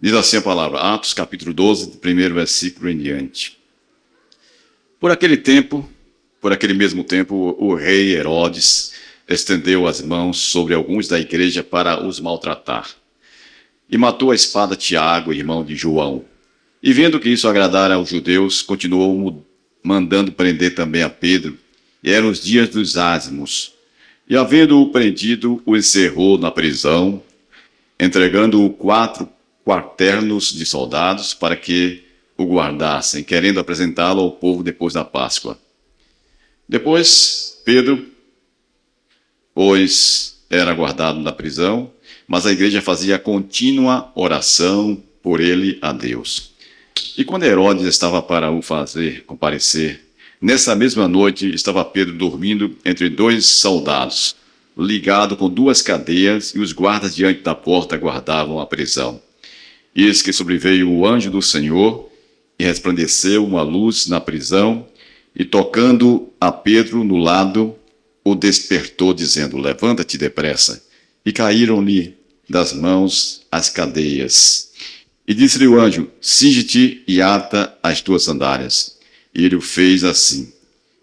Diz assim a palavra, Atos capítulo 12, do primeiro versículo em diante. Por aquele mesmo tempo, o rei Herodes estendeu as mãos sobre alguns da igreja para os maltratar. E matou a espada Tiago, irmão de João. E vendo que isso agradara aos judeus, continuou mandando prender também a Pedro. E eram os dias dos ázimos. E havendo-o prendido, o encerrou na prisão, entregando-o 4 quaternos de soldados para que o guardassem, querendo apresentá-lo ao povo depois da Páscoa. Depois, Pedro, pois era guardado na prisão, mas a igreja fazia contínua oração por ele a Deus. E quando Herodes estava para o fazer comparecer, nessa mesma noite estava Pedro dormindo entre 2 soldados, ligado com 2 cadeias, e os guardas diante da porta guardavam a prisão. Eis que sobreveio o anjo do Senhor, e resplandeceu uma luz na prisão, e tocando a Pedro no lado, o despertou, dizendo, levanta-te depressa. E caíram-lhe das mãos as cadeias. E disse-lhe o anjo, cinge-te e ata as tuas sandálias. E ele o fez assim.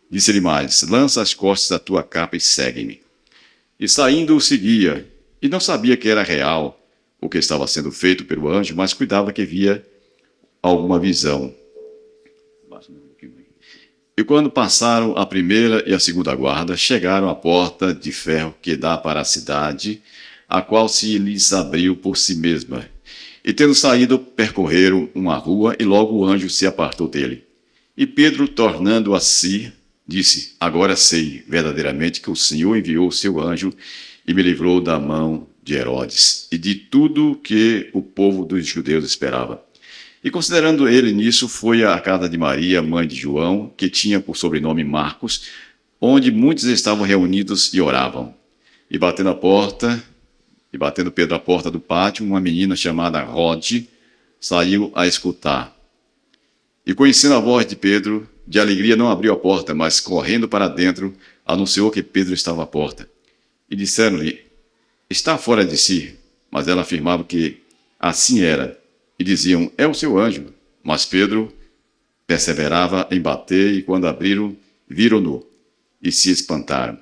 Disse-lhe mais, lança as costas da tua capa e segue-me. E saindo o seguia, e não sabia que era real o que estava sendo feito pelo anjo, mas cuidava que via alguma visão. E quando passaram a primeira e a segunda guarda, chegaram à porta de ferro que dá para a cidade, a qual se lhes abriu por si mesma. E tendo saído, percorreram uma rua, e logo o anjo se apartou dele. E Pedro, tornando a si, disse, agora sei verdadeiramente que o Senhor enviou o seu anjo e me livrou da mão de Herodes e de tudo que o povo dos judeus esperava. E considerando ele nisso, foi à casa de Maria, mãe de João, que tinha por sobrenome Marcos, onde muitos estavam reunidos e oravam. E batendo Pedro à porta do pátio, uma menina chamada Rode saiu a escutar. E conhecendo a voz de Pedro, de alegria não abriu a porta, mas correndo para dentro, anunciou que Pedro estava à porta. E disseram-lhe, está fora de si. Mas ela afirmava que assim era. E diziam, é o seu anjo. Mas Pedro perseverava em bater, e quando abriram, viram-no e se espantaram.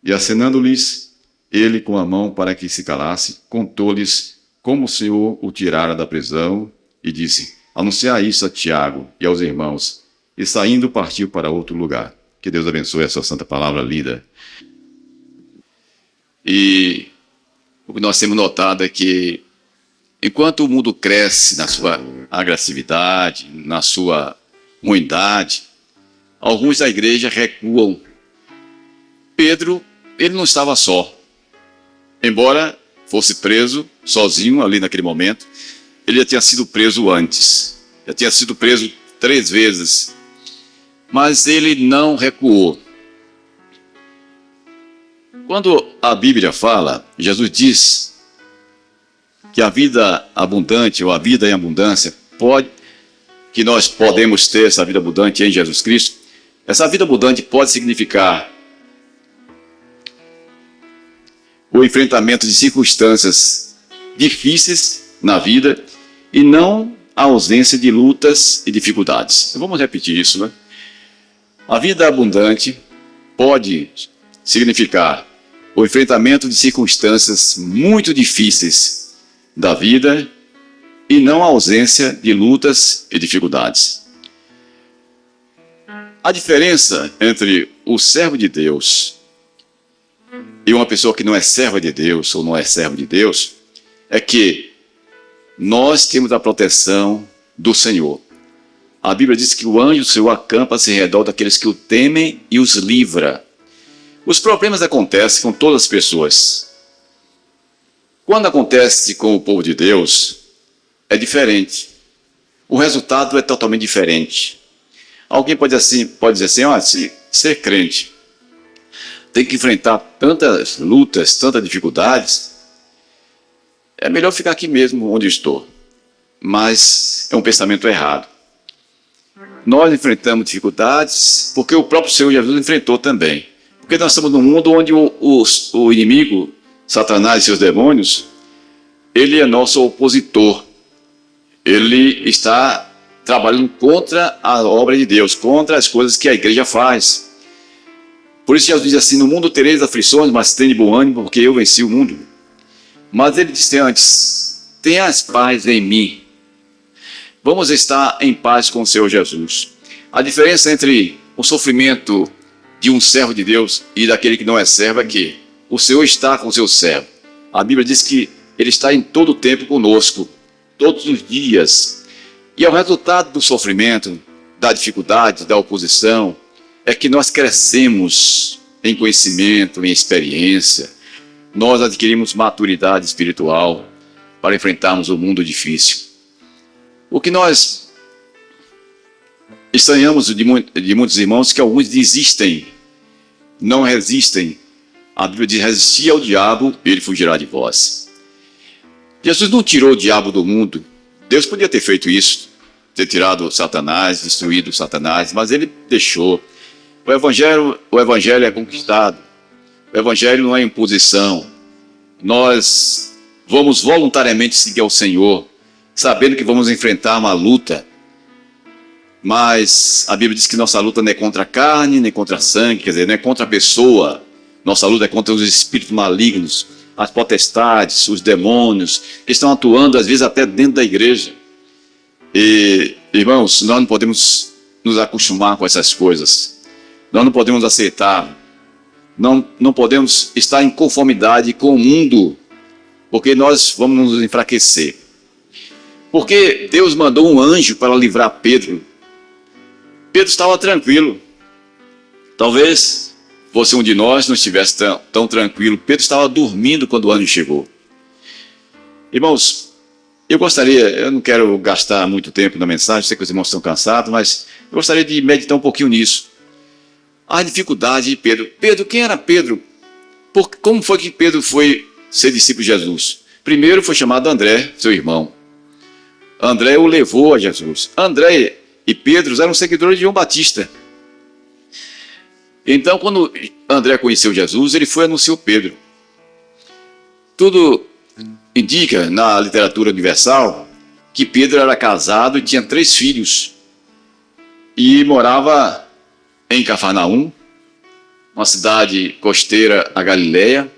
E acenando-lhes, ele com a mão para que se calasse, contou-lhes como o Senhor o tirara da prisão, e disse, anunciai isso a Tiago e aos irmãos. E saindo, partiu para outro lugar. Que Deus abençoe a sua santa palavra lida. E o que nós temos notado é que, enquanto o mundo cresce na sua agressividade, na sua ruindade, alguns da igreja recuam. Pedro, ele não estava só. Embora fosse preso sozinho ali naquele momento, ele já tinha sido preso antes. Já tinha sido preso 3 vezes. Mas ele não recuou. Quando a Bíblia fala, Jesus diz que a vida abundante, ou a vida em abundância, que nós podemos ter essa vida abundante em Jesus Cristo. Essa vida abundante pode significar o enfrentamento de circunstâncias difíceis na vida e não a ausência de lutas e dificuldades. Vamos repetir isso, né? A vida abundante pode significar o enfrentamento de circunstâncias muito difíceis da vida e não a ausência de lutas e dificuldades. A diferença entre o servo de Deus e uma pessoa que não é serva de Deus ou não é servo de Deus é que nós temos a proteção do Senhor. A Bíblia diz que o anjo do Senhor acampa-se em redor daqueles que o temem e os livra. Os problemas acontecem com todas as pessoas. Quando acontece com o povo de Deus, é diferente. O resultado é totalmente diferente. Alguém pode dizer assim, ser crente tem que enfrentar tantas lutas, tantas dificuldades, é melhor ficar aqui mesmo onde estou. Mas é um pensamento errado. Nós enfrentamos dificuldades porque o próprio Senhor Jesus enfrentou também. Porque nós estamos num mundo onde o inimigo, Satanás e seus demônios, ele é nosso opositor. ele está trabalhando contra a obra de Deus, contra as coisas que a igreja faz. Por isso Jesus diz assim: no mundo tereis aflições, mas tende bom ânimo, porque eu venci o mundo. Mas ele disse antes: tenhas paz em mim. Vamos estar em paz com o Senhor Jesus. A diferença entre o sofrimento de um servo de Deus e daquele que não é servo é que o Senhor está com o seu servo. A Bíblia diz que ele está em todo o tempo conosco, todos os dias. E é o resultado do sofrimento, da dificuldade, da oposição, é que nós crescemos em conhecimento, em experiência. Nós adquirimos maturidade espiritual para enfrentarmos o mundo difícil. O que nós estranhamos de muitos irmãos, que alguns desistem, não resistem. A Bíblia diz: resistir ao diabo, ele fugirá de vós. Jesus não tirou o diabo do mundo. Deus podia ter feito isso, ter tirado Satanás, destruído Satanás, mas ele deixou. O evangelho é conquistado. O evangelho não é imposição. Nós vamos voluntariamente seguir ao Senhor, sabendo que vamos enfrentar uma luta. Mas a Bíblia diz que nossa luta não é contra a carne, nem contra sangue, quer dizer, não é contra a pessoa. Nossa luta é contra os espíritos malignos, as potestades, os demônios, que estão atuando às vezes até dentro da igreja. E, irmãos, nós não podemos nos acostumar com essas coisas. Nós não podemos aceitar. Não podemos estar em conformidade com o mundo, porque nós vamos nos enfraquecer. Porque Deus mandou um anjo para livrar Pedro. Pedro estava tranquilo. Talvez fosse um de nós não estivesse tão tranquilo. Pedro estava dormindo quando o anjo chegou. Irmãos, eu não quero gastar muito tempo na mensagem, sei que os irmãos estão cansados, mas eu gostaria de meditar um pouquinho nisso. A dificuldade de Pedro. Pedro, quem era Pedro? Como foi que Pedro foi ser discípulo de Jesus? Primeiro foi chamado André, seu irmão. André o levou a Jesus. André e Pedro eram seguidores de João Batista. Então, quando André conheceu Jesus, ele foi e anunciou Pedro. Tudo indica, na literatura universal, que Pedro era casado e tinha 3 filhos. E morava em Cafarnaum, uma cidade costeira a Galileia.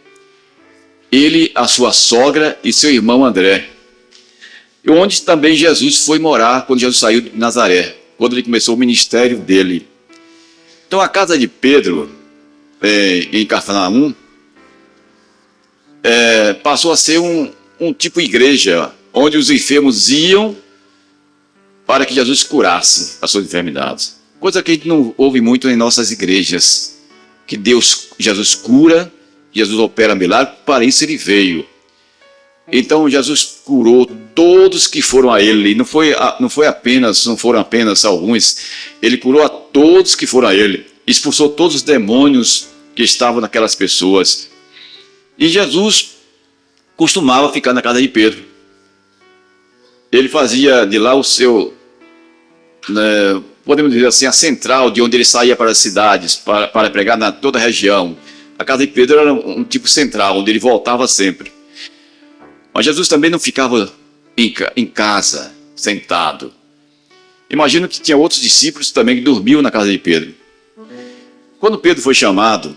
Ele, a sua sogra e seu irmão André. E onde também Jesus foi morar quando Jesus saiu de Nazaré, quando ele começou o ministério dele. Então a casa de Pedro, em Cafarnaum, passou a ser um tipo de igreja, onde os enfermos iam para que Jesus curasse as suas enfermidades. Coisa que a gente não ouve muito em nossas igrejas, que Jesus cura, Jesus opera milagre, para isso ele veio. Então Jesus curou todos que foram a ele, não foram apenas alguns, ele curou a todos que foram a ele, expulsou todos os demônios que estavam naquelas pessoas. E Jesus costumava ficar na casa de Pedro. Ele fazia de lá o seu, podemos dizer assim, a central de onde ele saía para as cidades, para pregar na toda a região. A casa de Pedro era um tipo central, onde ele voltava sempre. Mas Jesus também não ficava em casa, sentado. Imagino que tinha outros discípulos também que dormiam na casa de Pedro. Quando Pedro foi chamado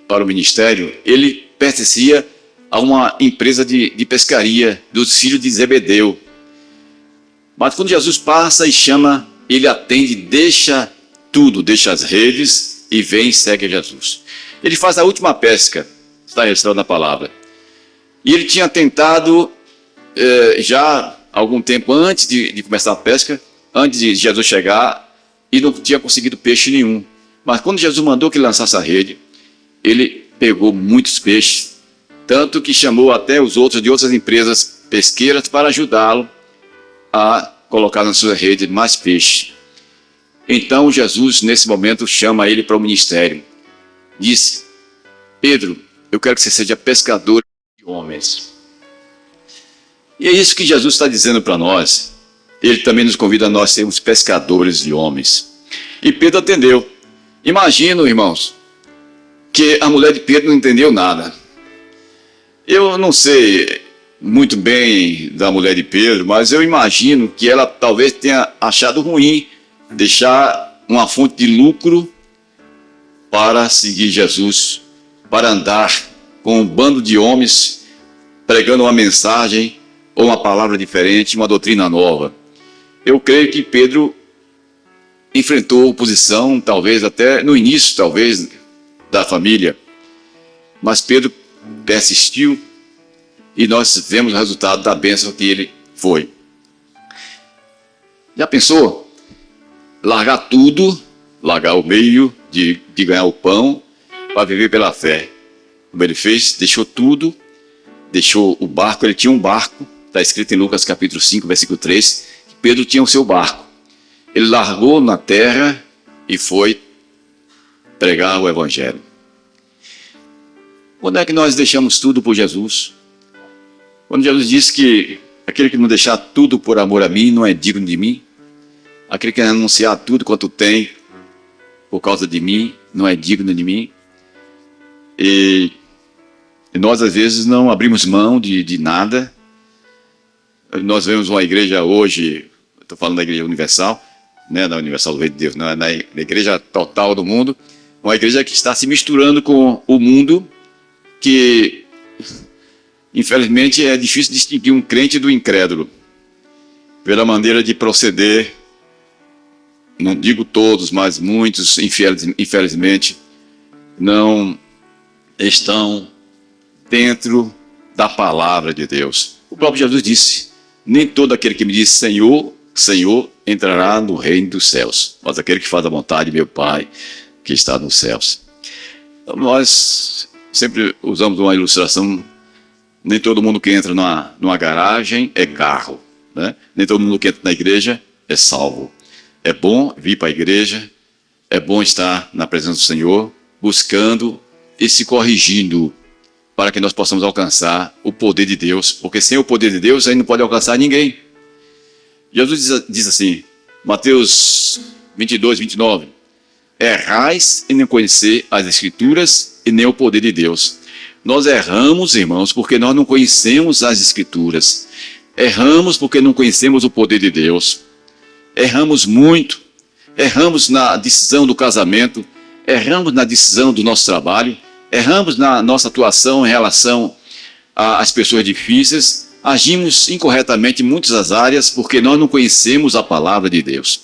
para o ministério, ele pertencia a uma empresa de pescaria dos filhos de Zebedeu. Mas quando Jesus passa e chama, ele atende, deixa tudo, deixa as redes e vem e segue a Jesus. Ele faz a última pesca, está registrado na palavra. E ele tinha tentado, já algum tempo antes de começar a pesca, antes de Jesus chegar, e não tinha conseguido peixe nenhum. Mas quando Jesus mandou que ele lançasse a rede, ele pegou muitos peixes, tanto que chamou até os outros de outras empresas pesqueiras para ajudá-lo a colocar na sua rede mais peixe. Então Jesus, nesse momento, chama ele para o ministério. Diz: Pedro, eu quero que você seja pescador de homens. E é isso que Jesus está dizendo para nós. Ele também nos convida a nós sermos pescadores de homens. E Pedro atendeu. Imagino, irmãos, que a mulher de Pedro não entendeu nada. Eu não sei, muito bem da mulher de Pedro, mas eu imagino que ela talvez tenha achado ruim deixar uma fonte de lucro para seguir Jesus, para andar com um bando de homens pregando uma mensagem ou uma palavra diferente, uma doutrina nova. Eu creio que Pedro enfrentou oposição, talvez até no início, talvez, da família, mas Pedro persistiu e nós vemos o resultado da bênção que ele foi. Já pensou? Largar tudo, largar o meio de ganhar o pão para viver pela fé. Como ele fez, deixou tudo, deixou o barco, ele tinha um barco, está escrito em Lucas capítulo 5, versículo 3, que Pedro tinha o seu barco. Ele largou na terra e foi pregar o evangelho. Quando é que nós deixamos tudo por Jesus? Quando Jesus disse que aquele que não deixar tudo por amor a mim não é digno de mim, aquele que anunciar tudo quanto tem por causa de mim não é digno de mim. E nós às vezes não abrimos mão de nada. Nós vemos uma igreja hoje, estou falando da Igreja Universal, né, da Universal do Reino de Deus, não é na igreja total do mundo, uma igreja que está se misturando com o mundo, que infelizmente é difícil distinguir um crente do incrédulo pela maneira de proceder. Não digo todos, mas muitos, infelizmente, não estão dentro da palavra de Deus. O próprio Jesus disse: nem todo aquele que me diz Senhor, Senhor, entrará no reino dos céus, mas aquele que faz a vontade de meu Pai que está nos céus. Então, nós sempre usamos uma ilustração: nem todo mundo que entra numa garagem é carro, né? Nem todo mundo que entra na igreja é salvo. É bom vir para a igreja, é bom estar na presença do Senhor, buscando e se corrigindo, para que nós possamos alcançar o poder de Deus, porque sem o poder de Deus a gente não pode alcançar ninguém. Jesus diz assim, Mateus 22, 29, errais em não conhecer as Escrituras e nem o poder de Deus. Nós erramos, irmãos, porque nós não conhecemos as Escrituras. Erramos porque não conhecemos o poder de Deus. Erramos muito. Erramos na decisão do casamento. Erramos na decisão do nosso trabalho. Erramos na nossa atuação em relação às pessoas difíceis. Agimos incorretamente em muitas áreas porque nós não conhecemos a palavra de Deus.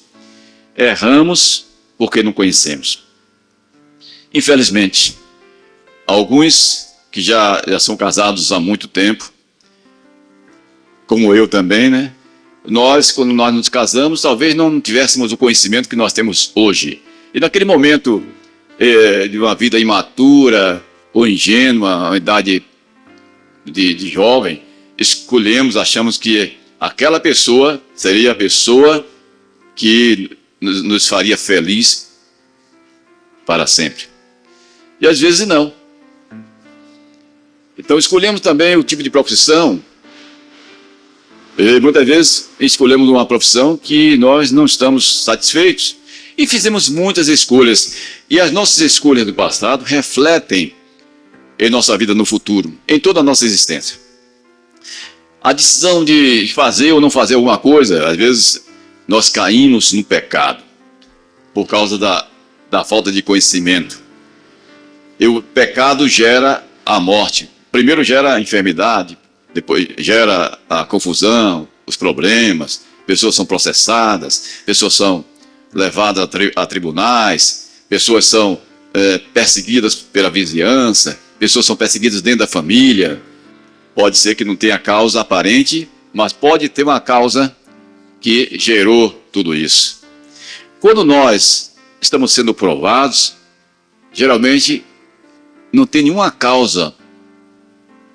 Erramos porque não conhecemos. Infelizmente, alguns que já são casados há muito tempo, como eu também, né? Nós, quando nós nos casamos, talvez não tivéssemos o conhecimento que nós temos hoje. E naquele momento de uma vida imatura ou ingênua, uma idade de jovem, escolhemos, achamos que aquela pessoa seria a pessoa que nos faria feliz para sempre. E às vezes não. Então escolhemos também o tipo de profissão. E muitas vezes escolhemos uma profissão que nós não estamos satisfeitos. E fizemos muitas escolhas. E as nossas escolhas do passado refletem em nossa vida no futuro, em toda a nossa existência. A decisão de fazer ou não fazer alguma coisa, às vezes nós caímos no pecado por causa da falta de conhecimento. E o pecado gera a morte. Primeiro gera a enfermidade, depois gera a confusão, os problemas, pessoas são processadas, pessoas são levadas a tribunais, pessoas são perseguidas pela vizinhança, pessoas são perseguidas dentro da família. Pode ser que não tenha causa aparente, mas pode ter uma causa que gerou tudo isso. Quando nós estamos sendo provados, geralmente não tem nenhuma causa,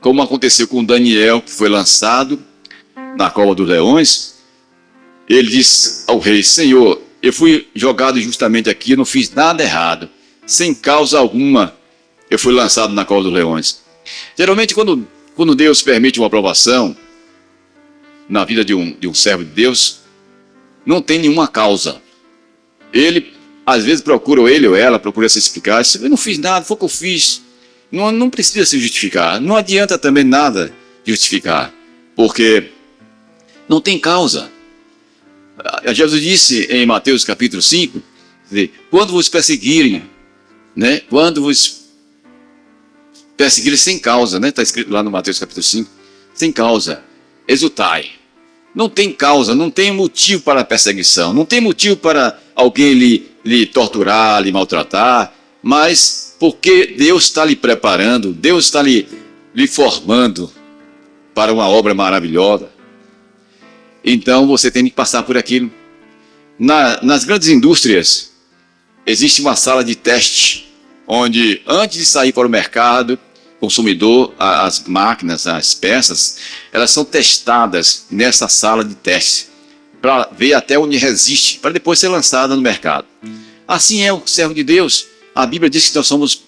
como aconteceu com Daniel, que foi lançado na cova dos leões. Ele disse ao rei: Senhor, eu fui jogado injustamente aqui, eu não fiz nada errado, sem causa alguma eu fui lançado na cova dos leões. Geralmente quando Deus permite uma aprovação na vida de um servo de Deus, não tem nenhuma causa. Ele, às vezes, ele ou ela procura se explicar: eu não fiz nada, foi o que eu fiz. Não precisa se justificar. Não adianta também nada justificar. porque não tem causa. Jesus disse em Mateus capítulo 5, quando vos perseguirem, né? Quando vos perseguirem sem causa, né? Está escrito lá no Mateus capítulo 5, sem causa, exultai. Não tem causa, não tem motivo para a perseguição, não tem motivo para alguém lhe torturar, lhe maltratar, mas porque Deus está lhe preparando, Deus está lhe formando para uma obra maravilhosa. Então você tem que passar por aquilo. Nas grandes indústrias, existe uma sala de teste, onde antes de sair para o mercado consumidor, as máquinas, as peças, elas são testadas nessa sala de teste, para ver até onde resiste, para depois ser lançada no mercado. Assim é o servo de Deus. A Bíblia diz que nós somos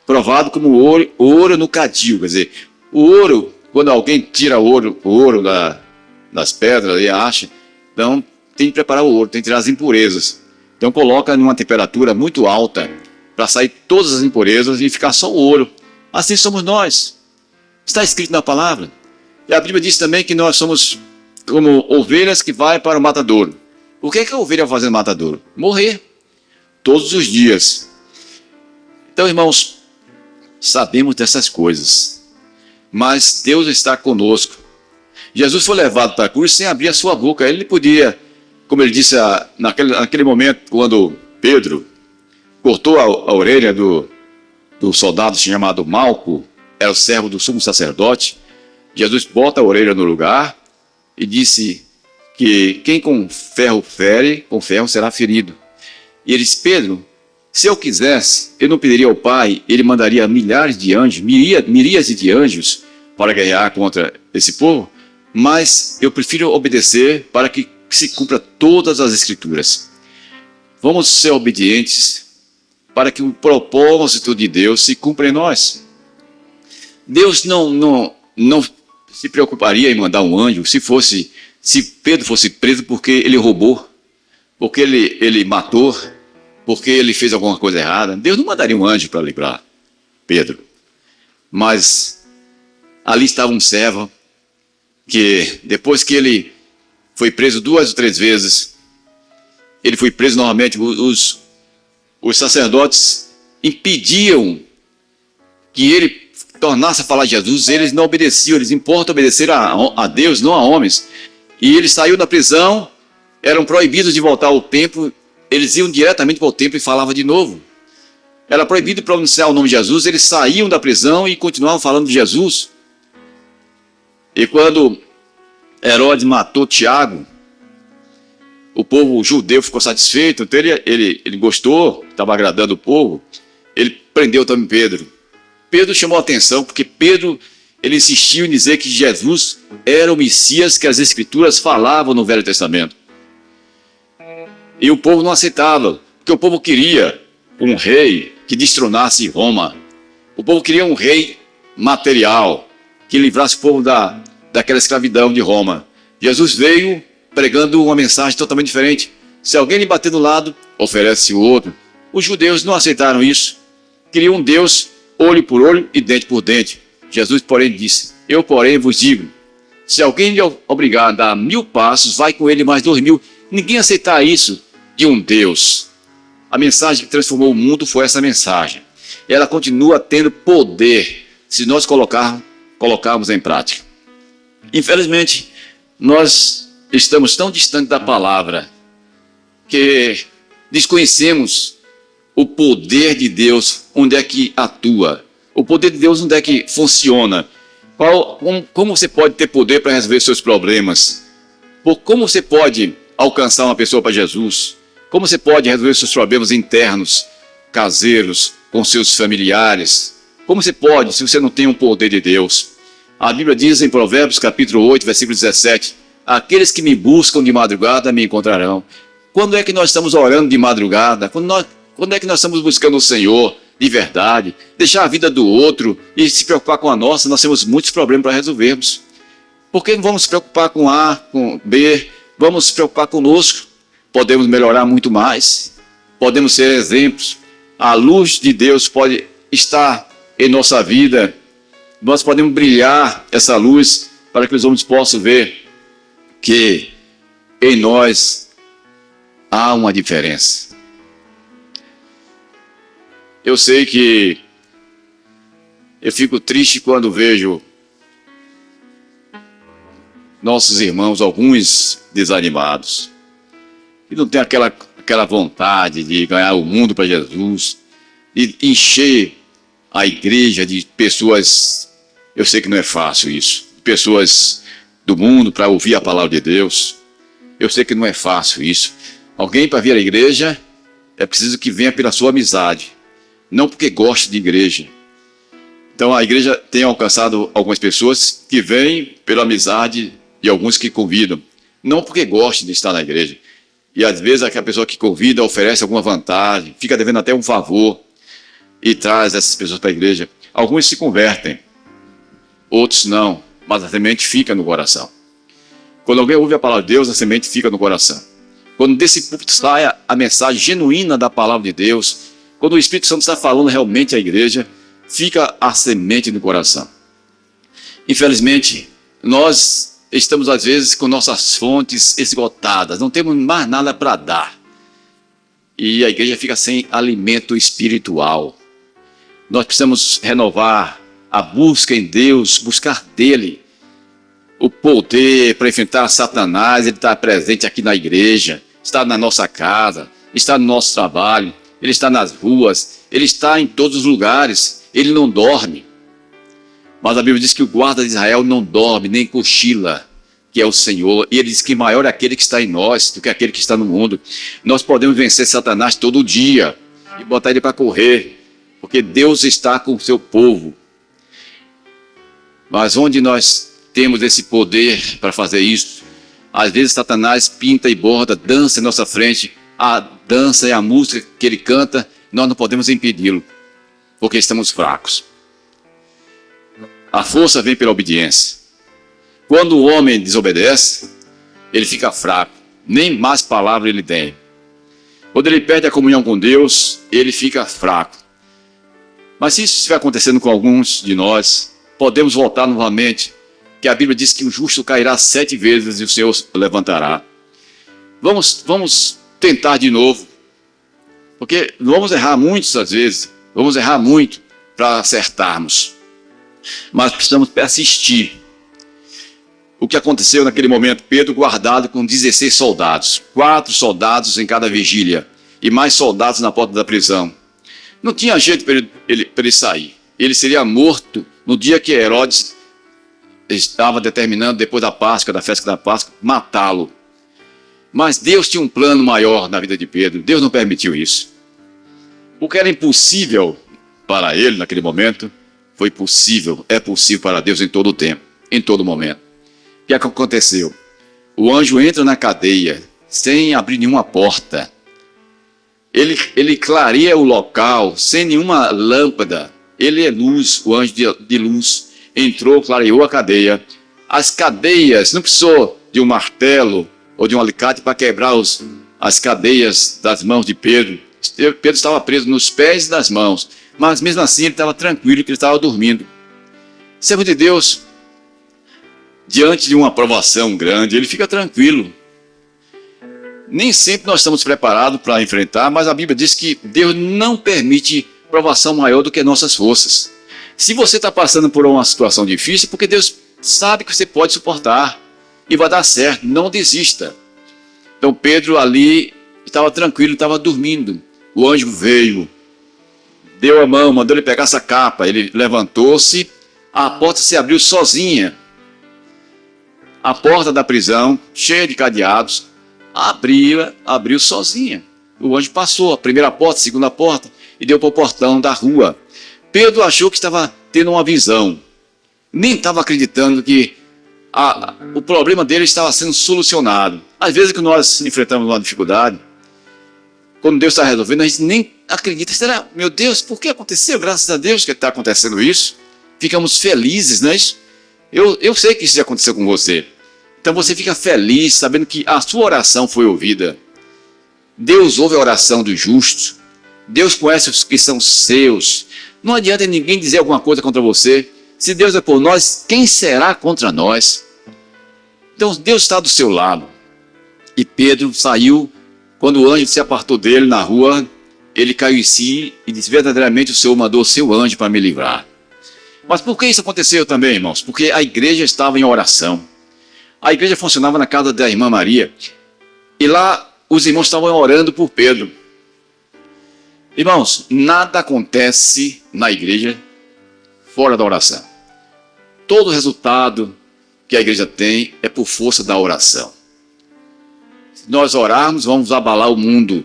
provados como ouro no cadil. Quer dizer, o ouro, quando alguém tira o ouro das pedras e acha, então tem que preparar o ouro, tem que tirar as impurezas. Então coloca numa temperatura muito alta para sair todas as impurezas e ficar só o ouro. Assim somos nós. Está escrito na palavra. E a Bíblia diz também que nós somos como ovelhas que vai para o matadouro. O que é que a ovelha vai fazer no matadouro? Morrer. Todos os dias. Então, irmãos, sabemos dessas coisas. Mas Deus está conosco. Jesus foi levado para a cruz sem abrir a sua boca. Ele podia, como ele disse naquele momento, quando Pedro cortou a orelha do soldado chamado Malco, era o servo do sumo sacerdote. Jesus bota a orelha no lugar e disse que quem com ferro fere, com ferro será ferido. E ele disse: Pedro, se eu quisesse, eu não pediria ao Pai, ele mandaria milhares de anjos, miríades de anjos para guerrear contra esse povo, mas eu prefiro obedecer para que se cumpra todas as Escrituras. Vamos ser obedientes para que o propósito de Deus se cumpra em nós. Deus não se preocuparia em mandar um anjo se Pedro fosse preso porque ele roubou, porque ele matou, porque ele fez alguma coisa errada. Deus não mandaria um anjo para livrar Pedro. Mas ali estava um servo que, depois que ele foi preso 2 ou 3 vezes, ele foi preso novamente. Os sacerdotes impediam que ele tornasse a falar de Jesus. Eles não obedeciam, eles importam obedecer a Deus, não a homens. E ele saiu da prisão, eram proibidos de voltar ao templo, eles iam diretamente para o templo e falavam de novo. Era proibido pronunciar o nome de Jesus, eles saíam da prisão e continuavam falando de Jesus. E quando Herodes matou Tiago, o povo judeu ficou satisfeito, então ele gostou, estava agradando o povo, ele prendeu também Pedro. Pedro chamou a atenção, porque Pedro ele insistiu em dizer que Jesus era o Messias que as Escrituras falavam no Velho Testamento. E o povo não aceitava, porque o povo queria um rei que destronasse Roma. O povo queria um rei material, que livrasse o povo daquela escravidão de Roma. Jesus veio pregando uma mensagem totalmente diferente. Se alguém lhe bater do lado, oferece o outro. Os judeus não aceitaram isso. Queriam um Deus olho por olho e dente por dente. Jesus, porém, disse: eu, porém, vos digo, se alguém lhe obrigar a dar 1000 passos, vai com ele mais 2000. Ninguém aceitar isso de um Deus. A mensagem que transformou o mundo foi essa mensagem. E ela continua tendo poder se nós colocarmos em prática. Infelizmente, nós estamos tão distantes da palavra que desconhecemos o poder de Deus, onde é que atua. O poder de Deus, onde é que funciona. Como você pode ter poder para resolver seus problemas? Como você pode alcançar uma pessoa para Jesus? Como você pode resolver seus problemas internos, caseiros, com seus familiares? Como você pode, se você não tem um poder de Deus? A Bíblia diz em Provérbios capítulo 8, versículo 17, aqueles que me buscam de madrugada me encontrarão. Quando é que nós estamos orando de madrugada? Quando é que nós estamos buscando o Senhor de verdade? Deixar a vida do outro e se preocupar com a nossa, nós temos muitos problemas para resolvermos. Por que não vamos se preocupar com A, com B? Vamos se preocupar conosco. Podemos melhorar muito mais. Podemos ser exemplos. A luz de Deus pode estar em nossa vida. Nós podemos brilhar essa luz para que os homens possam ver que em nós há uma diferença. Eu sei que eu fico triste quando vejo nossos irmãos, alguns desanimados, que não tem aquela vontade de ganhar o mundo para Jesus, de encher a igreja de pessoas. Eu sei que não é fácil isso, pessoas do mundo para ouvir a palavra de Deus. Eu sei que não é fácil isso. Alguém para vir à igreja é preciso que venha pela sua amizade, não porque goste de igreja. Então a igreja tem alcançado algumas pessoas que vêm pela amizade de alguns que convidam, não porque gostem de estar na igreja. E às vezes aquela pessoa que convida oferece alguma vantagem, fica devendo até um favor e traz essas pessoas para a igreja. Alguns se convertem, outros não, mas a semente fica no coração. Quando alguém ouve a palavra de Deus, a semente fica no coração. Quando desse púlpito sai a mensagem genuína da palavra de Deus, quando o Espírito Santo está falando realmente à igreja, fica a semente no coração. Infelizmente, nós estamos às vezes com nossas fontes esgotadas, não temos mais nada para dar. E a igreja fica sem alimento espiritual. Nós precisamos renovar a busca em Deus, buscar dele o poder para enfrentar Satanás. Ele está presente aqui na igreja, está na nossa casa, está no nosso trabalho, ele está nas ruas, ele está em todos os lugares, ele não dorme. Mas a Bíblia diz que o guarda de Israel não dorme, nem cochila, que é o Senhor. E ele diz que maior é aquele que está em nós do que aquele que está no mundo. Nós podemos vencer Satanás todo dia e botar ele para correr, porque Deus está com o seu povo. Mas onde nós temos esse poder para fazer isso? Às vezes Satanás pinta e borda, dança em nossa frente. A dança e a música que ele canta, nós não podemos impedi-lo, porque estamos fracos. A força vem pela obediência. Quando o homem desobedece, ele fica fraco, nem mais palavra ele tem. Quando ele perde a comunhão com Deus, ele fica fraco. Mas se isso estiver acontecendo com alguns de nós, podemos voltar novamente, que a Bíblia diz que o justo cairá 7 vezes e o Senhor levantará. Vamos tentar de novo, porque vamos errar muitas vezes, vamos errar muito para acertarmos, mas precisamos persistir. O que aconteceu naquele momento? Pedro guardado com 16 soldados, 4 soldados em cada vigília e mais soldados na porta da prisão. Não tinha jeito para ele sair. Ele seria morto no dia que Herodes estava determinando, depois da Páscoa, da festa da Páscoa, matá-lo. Mas Deus tinha um plano maior na vida de Pedro. Deus não permitiu isso. O que era impossível para ele naquele momento foi possível. É possível para Deus em todo o tempo, em todo momento. O que aconteceu? O anjo entra na cadeia sem abrir nenhuma porta. Ele clareia o local sem nenhuma lâmpada. Ele é luz, o anjo de luz. Entrou, clareou a cadeia. As cadeias, não precisou de um martelo ou de um alicate para quebrar as cadeias das mãos de Pedro. Pedro estava preso nos pés e nas mãos, mas mesmo assim ele estava tranquilo, porque ele estava dormindo. Servo de Deus, diante de uma provação grande, ele fica tranquilo. Nem sempre nós estamos preparados para enfrentar, mas a Bíblia diz que Deus não permite provação maior do que nossas forças. Se você está passando por uma situação difícil, porque Deus sabe que você pode suportar e vai dar certo, não desista. Então Pedro ali estava tranquilo, estava dormindo. O anjo veio, deu a mão, mandou ele pegar essa capa. Ele levantou-se, a porta se abriu sozinha. A porta da prisão, cheia de cadeados, abriu sozinha. O anjo passou, a primeira porta, a segunda porta, e deu para o portão da rua. Pedro achou que estava tendo uma visão. Nem estava acreditando que o problema dele estava sendo solucionado. Às vezes que nós enfrentamos uma dificuldade, quando Deus está resolvendo, a gente nem acredita. Será, meu Deus, por que aconteceu? Graças a Deus que está acontecendo isso. Ficamos felizes, não é isso? Eu sei que isso já aconteceu com você. Então você fica feliz sabendo que a sua oração foi ouvida. Deus ouve a oração dos justos. Deus conhece os que são seus. Não adianta ninguém dizer alguma coisa contra você. Se Deus é por nós, quem será contra nós? Então Deus está do seu lado. E Pedro saiu, quando o anjo se apartou dele na rua, ele caiu em si e disse: verdadeiramente o Senhor mandou o seu anjo para me livrar. Mas por que isso aconteceu também, irmãos? Porque a igreja estava em oração. A igreja funcionava na casa da irmã Maria. E lá os irmãos estavam orando por Pedro. Irmãos, nada acontece na igreja fora da oração. Todo resultado que a igreja tem é por força da oração. Se nós orarmos, vamos abalar o mundo.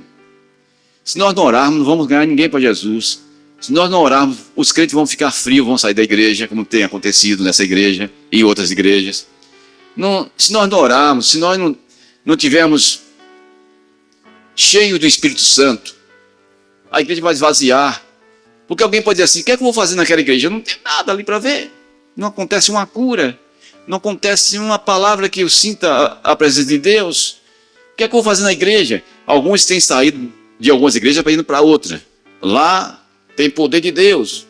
Se nós não orarmos, não vamos ganhar ninguém para Jesus. Se nós não orarmos, os crentes vão ficar frios, vão sair da igreja, como tem acontecido nessa igreja e em outras igrejas. Se nós não orarmos, se nós não tivermos cheio do Espírito Santo, a igreja vai esvaziar. Porque alguém pode dizer assim: o que é que eu vou fazer naquela igreja? Eu não tenho nada ali para ver. Não acontece uma cura. Não acontece uma palavra que eu sinta a presença de Deus. O que é que eu vou fazer na igreja? Alguns têm saído de algumas igrejas para ir para outra. Lá tem poder de Deus.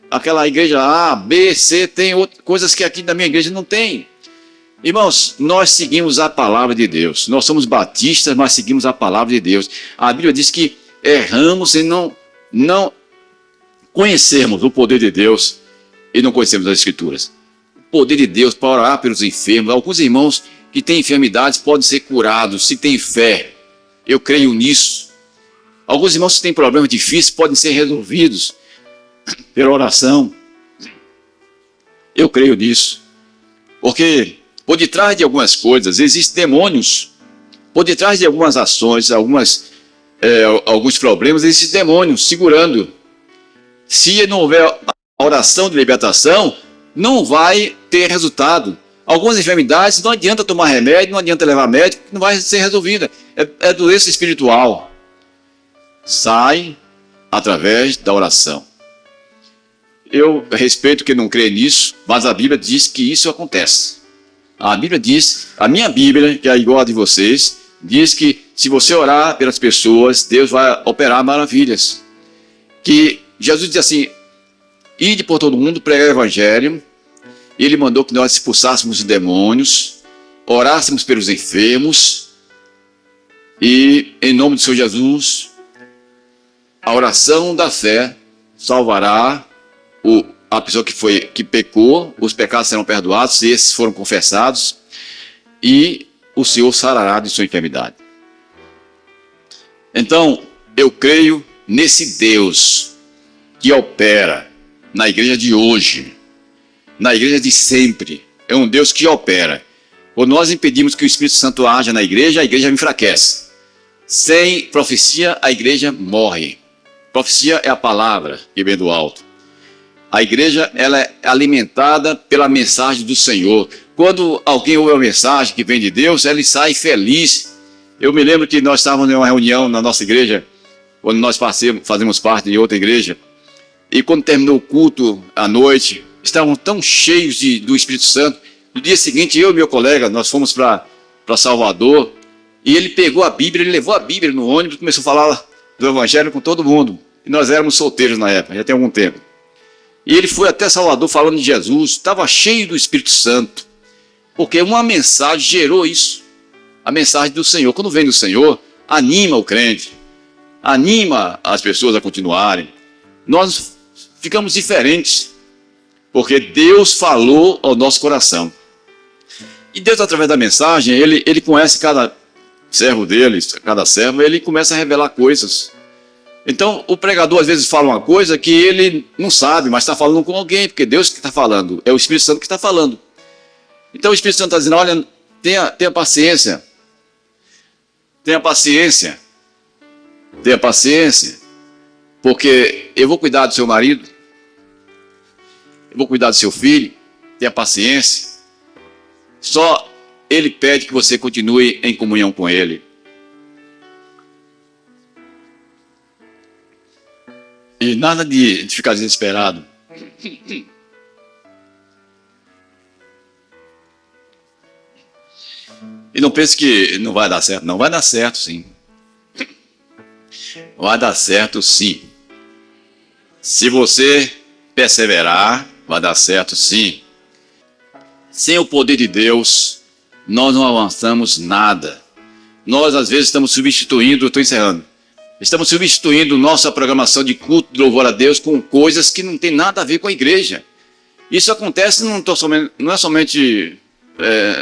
Aquela igreja A, B, C, tem coisas que aqui na minha igreja não tem. Irmãos, nós seguimos a palavra de Deus. Nós somos batistas, mas seguimos a palavra de Deus. A Bíblia diz que erramos em não conhecermos o poder de Deus e não conhecermos as Escrituras. O poder de Deus para orar pelos enfermos. Alguns irmãos que têm enfermidades podem ser curados se têm fé. Eu creio nisso. Alguns irmãos que têm problemas difíceis podem ser resolvidos pela oração. Eu creio nisso. Porque por detrás de algumas coisas existem demônios. Por detrás de algumas ações, alguns problemas, existem demônios segurando. Se não houver a oração de libertação, não vai ter resultado. Algumas enfermidades não adianta tomar remédio, não adianta levar médico, não vai ser resolvida. É doença espiritual. Sai através da oração. Eu respeito quem não crê nisso, mas a Bíblia diz que isso acontece. A Bíblia diz, a minha Bíblia, que é igual a de vocês, diz que se você orar pelas pessoas, Deus vai operar maravilhas. Que Jesus diz assim: ide por todo mundo, pregar o evangelho. Ele mandou que nós expulsássemos os demônios, orássemos pelos enfermos, e em nome do Senhor Jesus, a oração da fé salvará a pessoa que pecou, os pecados serão perdoados, se esses foram confessados, e o Senhor sarará de sua enfermidade. Então, eu creio nesse Deus que opera na igreja de hoje, na igreja de sempre. É um Deus que opera. Quando nós impedimos que o Espírito Santo haja na igreja, a igreja enfraquece. Sem profecia, a igreja morre. Profecia é a palavra que vem do alto. A igreja, ela é alimentada pela mensagem do Senhor. Quando alguém ouve a mensagem que vem de Deus, ele sai feliz. Eu me lembro que nós estávamos em uma reunião na nossa igreja, quando nós fazemos parte de outra igreja, e quando terminou o culto à noite, estavam tão cheios do Espírito Santo. No dia seguinte, eu e meu colega, nós fomos para Salvador, e ele pegou a Bíblia, ele levou a Bíblia no ônibus e começou a falar do Evangelho com todo mundo. E nós éramos solteiros na época, já tem algum tempo. E ele foi até Salvador falando de Jesus, estava cheio do Espírito Santo, porque uma mensagem gerou isso. A mensagem do Senhor, quando vem do Senhor, anima o crente, anima as pessoas a continuarem. Nós ficamos diferentes, porque Deus falou ao nosso coração. E Deus, através da mensagem, ele conhece cada servo dele, cada servo, ele começa a revelar coisas. Então, o pregador às vezes fala uma coisa que ele não sabe, mas está falando com alguém, porque Deus que está falando, é o Espírito Santo que está falando. Então o Espírito Santo está dizendo: olha, tenha paciência. Tenha paciência. Tenha paciência. Porque eu vou cuidar do seu marido. Eu vou cuidar do seu filho. Tenha paciência. Só ele pede que você continue em comunhão com ele. E nada de ficar desesperado. E não pense que não vai dar certo. Não, vai dar certo sim. Vai dar certo sim. Se você perseverar, vai dar certo sim. Sem o poder de Deus, nós não avançamos nada. Nós, às vezes, estamos substituindo, estou encerrando, estamos substituindo nossa programação de culto, de louvor a Deus, com coisas que não tem nada a ver com a igreja. Isso acontece, não é somente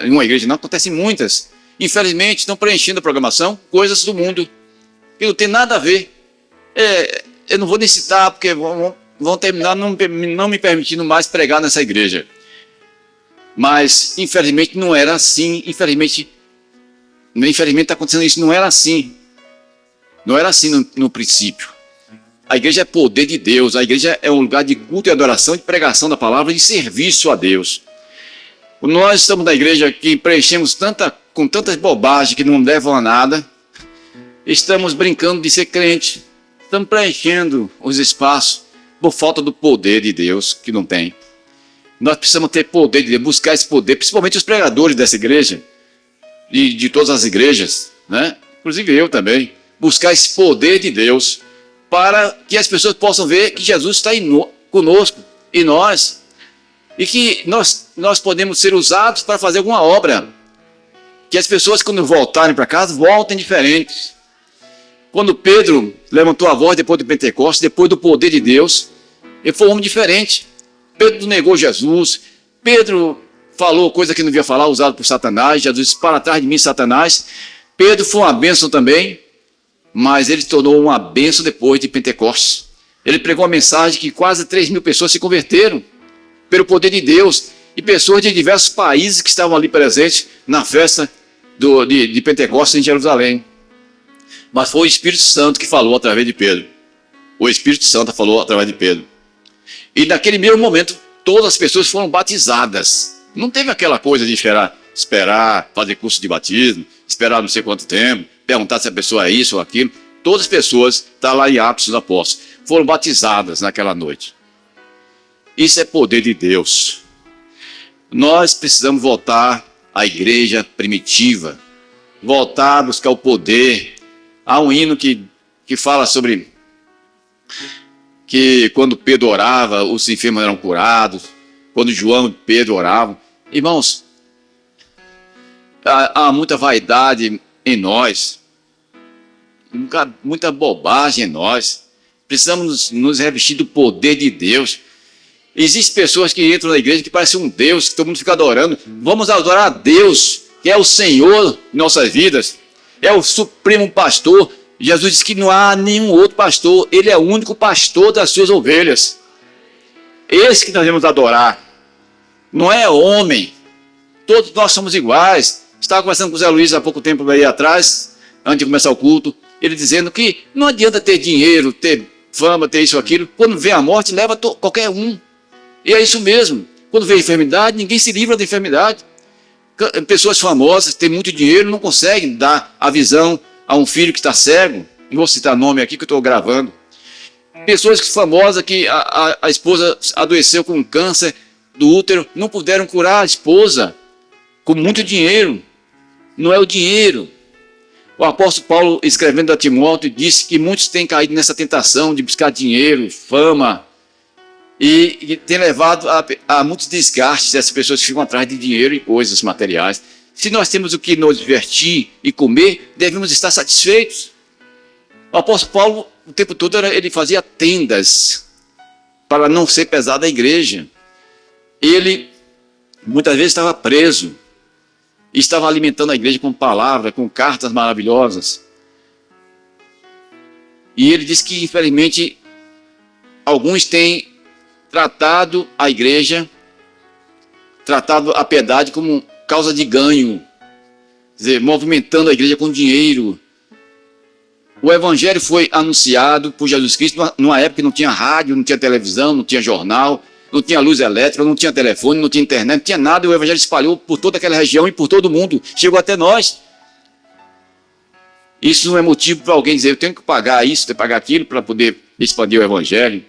em uma igreja, não, acontece em muitas. Infelizmente, estão preenchendo a programação coisas do mundo que não tem nada a ver. Eu não vou nem citar, porque vão terminar não me permitindo mais pregar nessa igreja. Mas, infelizmente, não era assim. Infelizmente está acontecendo isso. Não era assim. Não era assim no princípio. A igreja é poder de Deus. A igreja é um lugar de culto e adoração, de pregação da palavra e de serviço a Deus. Nós estamos na igreja que preenchemos com tantas bobagens que não levam a nada. Estamos brincando de ser crente. Estamos preenchendo os espaços por falta do poder de Deus, que não tem. Nós precisamos ter poder de Deus, buscar esse poder, principalmente os pregadores dessa igreja, de todas as igrejas, né? Inclusive eu também, buscar esse poder de Deus, para que as pessoas possam ver que Jesus está conosco, e nós, e que nós podemos ser usados para fazer alguma obra, que as pessoas, quando voltarem para casa, voltem diferentes. Quando Pedro levantou a voz depois do Pentecostes, depois do poder de Deus, ele foi um homem diferente. Pedro negou Jesus, Pedro falou coisa que não devia falar, usado por Satanás. Jesus disse: para trás de mim, Satanás. Pedro foi uma bênção também, mas ele se tornou uma bênção depois de Pentecostes. Ele pregou uma mensagem que quase 3.000 pessoas se converteram pelo poder de Deus, e pessoas de diversos países que estavam ali presentes na festa de Pentecostes em Jerusalém. Mas foi o Espírito Santo que falou através de Pedro. O Espírito Santo falou através de Pedro. E naquele mesmo momento, todas as pessoas foram batizadas. Não teve aquela coisa de esperar fazer curso de batismo, esperar não sei quanto tempo, perguntar se a pessoa é isso ou aquilo. Todas as pessoas, está lá em Atos dos Apóstolos, foram batizadas naquela noite. Isso é poder de Deus. Nós precisamos voltar à igreja primitiva, voltar a buscar o poder. Há um hino que fala sobre que quando Pedro orava, os enfermos eram curados. Quando João e Pedro oravam. Irmãos, há muita vaidade em nós, muita bobagem em nós. Precisamos nos revestir do poder de Deus. Existem pessoas que entram na igreja que parecem um Deus, que todo mundo fica adorando. Vamos adorar a Deus, que é o Senhor de nossas vidas. É o supremo pastor. Jesus disse que não há nenhum outro pastor. Ele é o único pastor das suas ovelhas. Esse que nós devemos adorar. Não é homem. Todos nós somos iguais. Estava conversando com o Zé Luiz há pouco tempo aí atrás, antes de começar o culto, ele dizendo que não adianta ter dinheiro, ter fama, ter isso ou aquilo. Quando vem a morte, leva qualquer um. E é isso mesmo. Quando vem a enfermidade, ninguém se livra da enfermidade. Pessoas famosas, têm muito dinheiro, não conseguem dar a visão a um filho que está cego. Não vou citar nome aqui que eu estou gravando. Pessoas famosas que a esposa adoeceu com câncer do útero, não puderam curar a esposa com muito dinheiro. Não é o dinheiro. O apóstolo Paulo, escrevendo a Timóteo, disse que muitos têm caído nessa tentação de buscar dinheiro, fama, e tem levado a muitos desgastes dessas pessoas que ficam atrás de dinheiro e coisas materiais. Se nós temos o que nos divertir e comer, devemos estar satisfeitos. O apóstolo Paulo, o tempo todo, ele fazia tendas para não ser pesado a igreja. Ele, muitas vezes, estava preso e estava alimentando a igreja com palavras, com cartas maravilhosas. E ele disse que, infelizmente, alguns têm tratado a igreja, tratado a piedade como causa de ganho, quer dizer, movimentando a igreja com dinheiro. O evangelho foi anunciado por Jesus Cristo numa época que não tinha rádio, não tinha televisão, não tinha jornal, não tinha luz elétrica, não tinha telefone, não tinha internet, não tinha nada. E o evangelho espalhou por toda aquela região e por todo o mundo, chegou até nós. Isso não é motivo para alguém dizer: eu tenho que pagar isso, tenho que pagar aquilo para poder expandir o evangelho.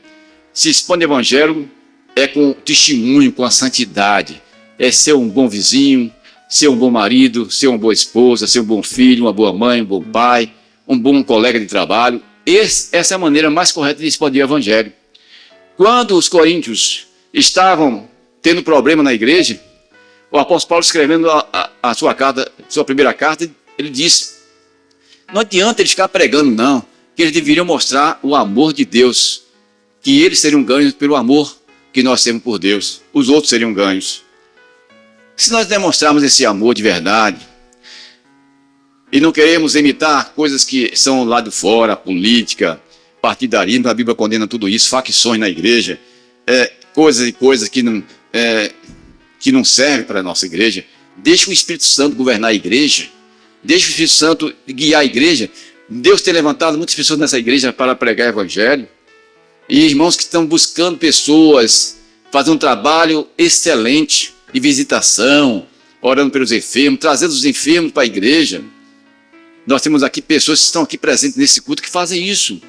Se expande o evangelho é com testemunho, com a santidade. É ser um bom vizinho, ser um bom marido, ser uma boa esposa, ser um bom filho, uma boa mãe, um bom pai, um bom colega de trabalho. Essa é a maneira mais correta de expandir o evangelho. Quando os coríntios estavam tendo problema na igreja, O apóstolo Paulo, escrevendo a sua carta, sua primeira carta, ele disse: não adianta eles ficar pregando, não, que eles deveriam mostrar o amor de Deus, que eles seriam ganhos pelo amor que nós temos por Deus, os outros seriam ganhos. Se nós demonstrarmos esse amor de verdade e não queremos imitar coisas que são lá de fora, política, partidarismo, a Bíblia condena tudo isso, facções na igreja, coisas que não servem para a nossa igreja. Deixa o Espírito Santo governar a igreja, deixa o Espírito Santo guiar a igreja. Deus tem levantado muitas pessoas nessa igreja para pregar o evangelho, e irmãos que estão buscando pessoas, fazer um trabalho excelente de visitação, orando pelos enfermos, trazendo os enfermos para a igreja. Nós temos aqui pessoas que estão aqui presentes nesse culto que fazem isso.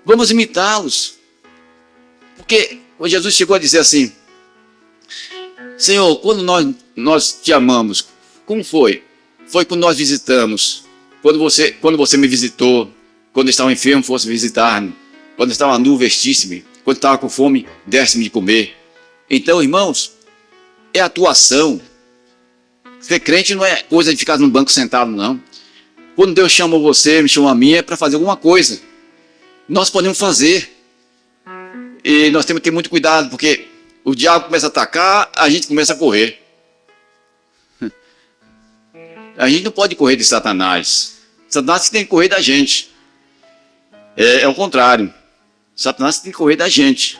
Vamos imitá-los. Porque Jesus chegou a dizer assim: Senhor, quando nós te amamos, como foi? Foi quando nós visitamos, quando você me visitou, quando estava enfermo, fosse visitar-me, quando estava nu, vestisse-me, quando estava com fome, desse-me de comer. Então, irmãos, é atuação. Ser crente não é coisa de ficar no banco sentado, não. Quando Deus chamou você, me chamou a mim, é para fazer alguma coisa. Nós podemos fazer. E nós temos que ter muito cuidado, porque o diabo começa a atacar, a gente começa a correr. A gente não pode correr de Satanás. Satanás tem que correr da gente. É o contrário. Satanás tem que correr da gente.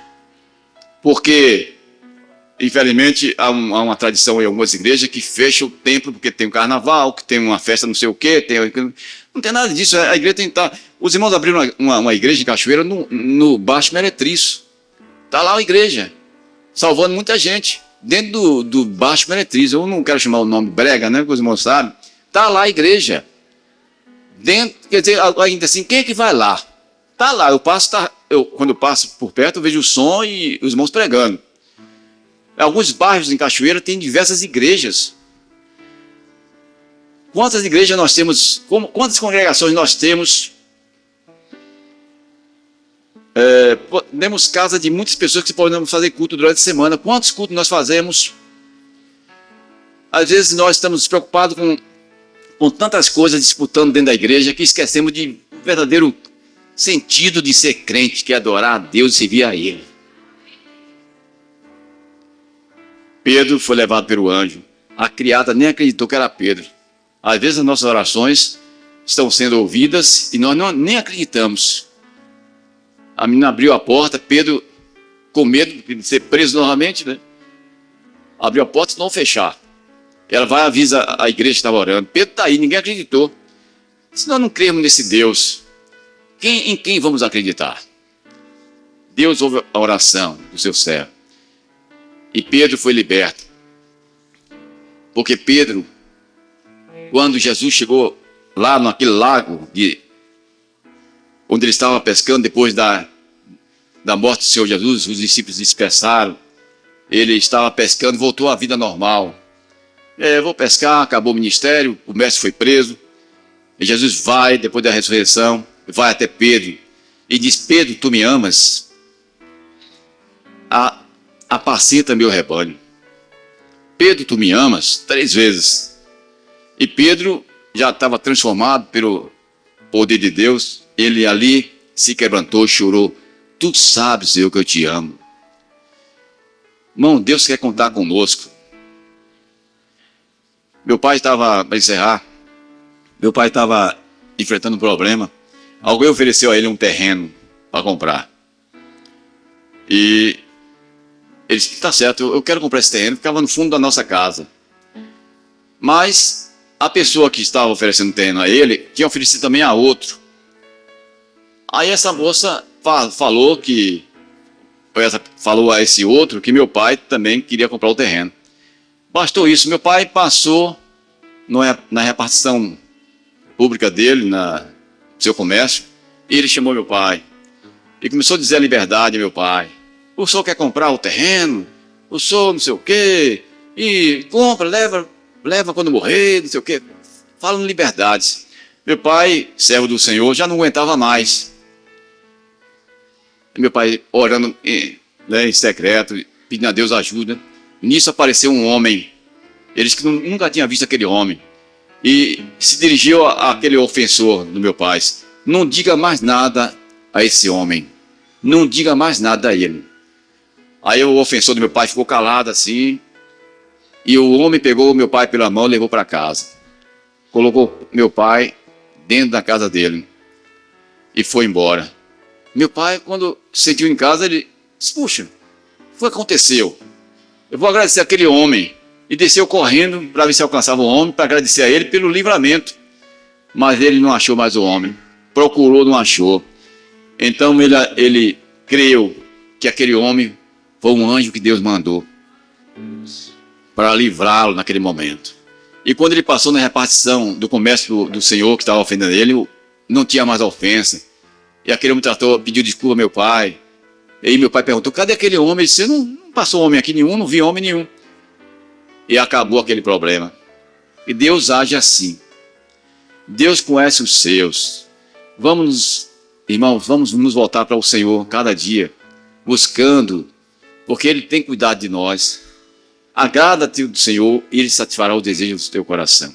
Porque, infelizmente, há uma tradição em algumas igrejas que fecha o templo porque tem um carnaval, que tem uma festa não sei o quê. Não tem nada disso. A igreja tem que estar... Os irmãos abriram uma igreja em Cachoeira no Baixo Meretriz. Está lá a igreja, salvando muita gente. Dentro do Baixo Meretriz. Eu não quero chamar o nome brega, né? Porque os irmãos sabem. Está lá a igreja. Dentro, quer dizer, ainda assim, quem é que vai lá? Está lá. Quando eu passo por perto, eu vejo o som e os irmãos pregando. Alguns bairros em Cachoeira têm diversas igrejas. Quantas igrejas nós temos? Quantas congregações nós temos? Temos casa de muitas pessoas que podemos fazer culto durante a semana. Quantos cultos nós fazemos? Às vezes nós estamos preocupados com tantas coisas disputando dentro da igreja que esquecemos de verdadeiro sentido de ser crente, que é adorar a Deus e servir a Ele. Pedro foi levado pelo anjo. A criada nem acreditou que era Pedro. Às vezes as nossas orações estão sendo ouvidas e nós nem acreditamos. A menina abriu a porta, Pedro, com medo de ser preso novamente, né? Abriu a porta e não fechar. Ela vai e avisa a igreja que estava orando. Pedro está aí, ninguém acreditou. Se nós não cremos nesse Deus, em quem vamos acreditar? Deus ouve a oração do seu servo. E Pedro foi liberto. Porque Pedro, quando Jesus chegou lá naquele lago onde ele estava pescando depois da morte do Senhor Jesus, os discípulos dispersaram. Ele estava pescando, voltou à vida normal. Vou pescar, acabou o ministério, o mestre foi preso. E Jesus vai, depois da ressurreição, vai até Pedro e diz: Pedro, tu me amas? Apacenta meu rebanho. Pedro, tu me amas? 3 vezes. E Pedro já estava transformado pelo poder de Deus. Ele ali se quebrantou, chorou. Tu sabes, Senhor, que eu te amo. Irmão, Deus quer contar conosco. Meu pai estava, para encerrar, meu pai estava enfrentando um problema. Alguém ofereceu a ele um terreno para comprar. E ele disse: tá certo, eu quero comprar esse terreno. Ficava no fundo da nossa casa. Mas a pessoa que estava oferecendo o terreno a ele tinha oferecido também a outro. Aí essa moça falou a esse outro que meu pai também queria comprar o terreno. Bastou isso, meu pai passou na repartição pública dele, no seu comércio, e ele chamou meu pai. E começou a dizer a liberdade a meu pai. O senhor quer comprar o terreno? O senhor não sei o quê? E compra, leva quando morrer, não sei o quê. Falando liberdades. Meu pai, servo do Senhor, já não aguentava mais. Meu pai orando em secreto, pedindo a Deus ajuda. Nisso apareceu um homem. Ele disse que nunca tinha visto aquele homem. E se dirigiu àquele ofensor do meu pai. Não diga mais nada a esse homem. Não diga mais nada a ele. Aí o ofensor do meu pai ficou calado assim. E o homem pegou o meu pai pela mão e levou para casa. Colocou meu pai dentro da casa dele. E foi embora. Meu pai, quando se sentiu em casa, ele disse, puxa, o que aconteceu? Eu vou agradecer aquele homem. E desceu correndo para ver se alcançava o homem, para agradecer a ele pelo livramento. Mas ele não achou mais o homem. Procurou, não achou. Então ele creu que aquele homem foi um anjo que Deus mandou para livrá-lo naquele momento. E quando ele passou na repartição do comércio do senhor que estava ofendendo ele, não tinha mais ofensa. E aquele homem pediu desculpa ao meu pai. E aí meu pai perguntou, cadê aquele homem? Ele disse, não passou homem aqui nenhum, não vi homem nenhum. E acabou aquele problema. E Deus age assim. Deus conhece os seus. Irmãos, vamos nos voltar para o Senhor cada dia, buscando, porque Ele tem cuidado de nós. Agrada-te do Senhor e Ele satisfará o desejo do teu coração.